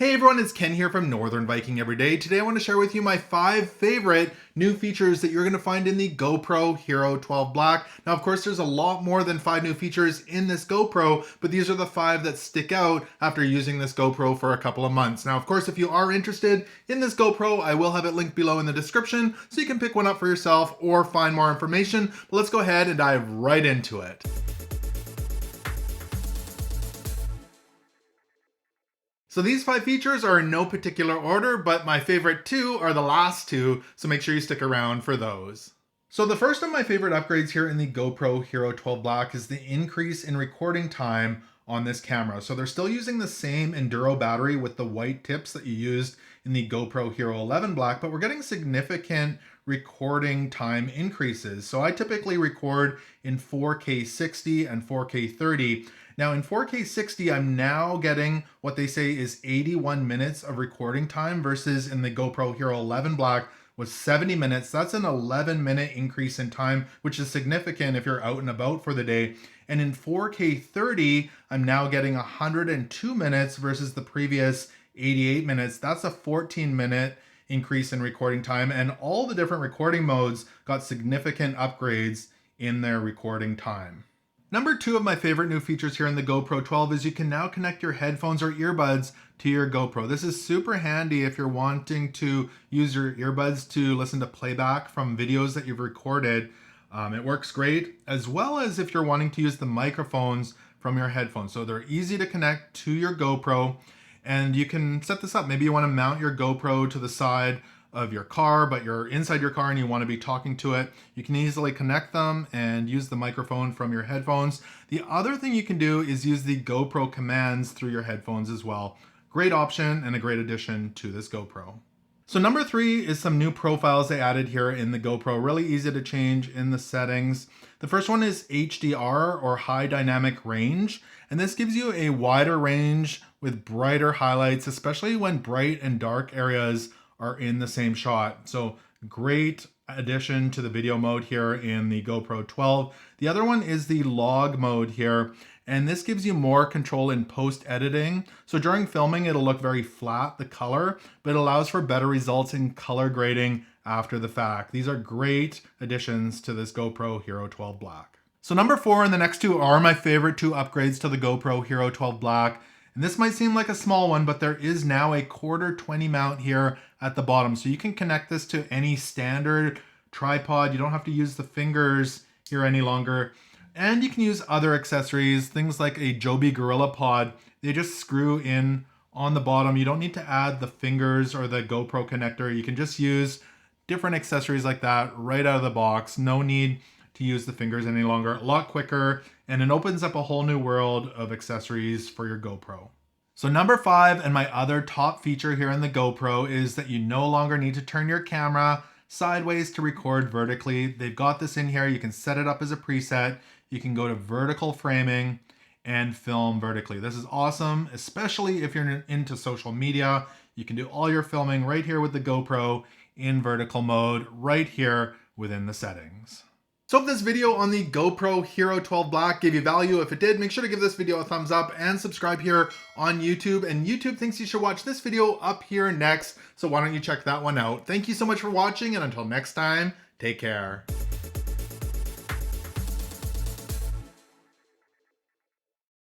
Hey everyone, it's Ken here from Northern Viking Everyday. Today I want to share with you my 5 favorite new features that you're going to find in the GoPro Hero 12 Black. Now of course there's a lot more than 5 new features in this GoPro, but these are the 5 that stick out after using this GoPro for a couple of months. Now of course if you are interested in this GoPro, I will have it linked below in the description so you can pick one up for yourself or find more information. But let's go ahead and dive right into it. So these 5 features are in no particular order, but my favorite 2 are the last 2, so make sure you stick around for those. So the first of my favorite upgrades here in the GoPro Hero 12 Black is the increase in recording time on this camera. So they're still using the same Enduro battery with the white tips that you used in the GoPro Hero 11 Black, but we're getting significant recording time increases. So I typically record in 4K 60 and 4K 30. Now in 4K 60, I'm now getting what they say is 81 minutes of recording time versus in the GoPro Hero 11 Black was 70 minutes. That's an 11-minute increase in time, which is significant if you're out and about for the day. And in 4K 30, I'm now getting 102 minutes versus the previous 88 minutes. That's a 14-minute increase in recording time, and all the different recording modes got significant upgrades in their recording time. Number 2 of my favorite new features here in the GoPro 12 is you can now connect your headphones or earbuds to your GoPro. This is super handy if you're wanting to use your earbuds to listen to playback from videos that you've recorded. It works great, as well as if you're wanting to use the microphones from your headphones. So they're easy to connect to your GoPro, and you can set this up. Maybe you want to mount your GoPro to the side of your car, but you're inside your car and you want to be talking to it. You can easily connect them and use the microphone from your headphones. The other thing you can do is use the GoPro commands through your headphones as well. Great option and a great addition to this GoPro. So number 3 is some new profiles they added here in the GoPro. Really easy to change in the settings. The first one is HDR or high dynamic range. And this gives you a wider range with brighter highlights, especially when bright and dark areas are in the same shot. So great addition to the video mode here in the GoPro 12. The other one is the log mode here, and this gives you more control in post editing. So during filming, it'll look very flat, the color, but it allows for better results in color grading after the fact. These are great additions to this GoPro Hero 12 Black. So number 4 and the next 2 are my favorite 2 upgrades to the GoPro Hero 12 Black. And this might seem like a small one, but there is now a 1/4 20 mount here at the bottom. So you can connect this to any standard tripod. You don't have to use the fingers here any longer. And you can use other accessories, things like a Joby Gorilla Pod. They just screw in on the bottom. You don't need to add the fingers or the GoPro connector. You can just use different accessories like that right out of the box. No need to use the fingers any longer. A lot quicker, and it opens up a whole new world of accessories for your GoPro. So number 5 and my other top feature here in the GoPro is that you no longer need to turn your camera sideways to record vertically. They've got this in here. You can set it up as a preset. You can go to vertical framing and film vertically. This is awesome, especially if you're into social media. You can do all your filming right here with the GoPro in vertical mode, right here within the settings. So if this video on the GoPro Hero 12 Black gave you value, if it did, make sure to give this video a thumbs up and subscribe here on YouTube. And YouTube thinks you should watch this video up here next, so why don't you check that one out. Thank you so much for watching, and until next time, take care.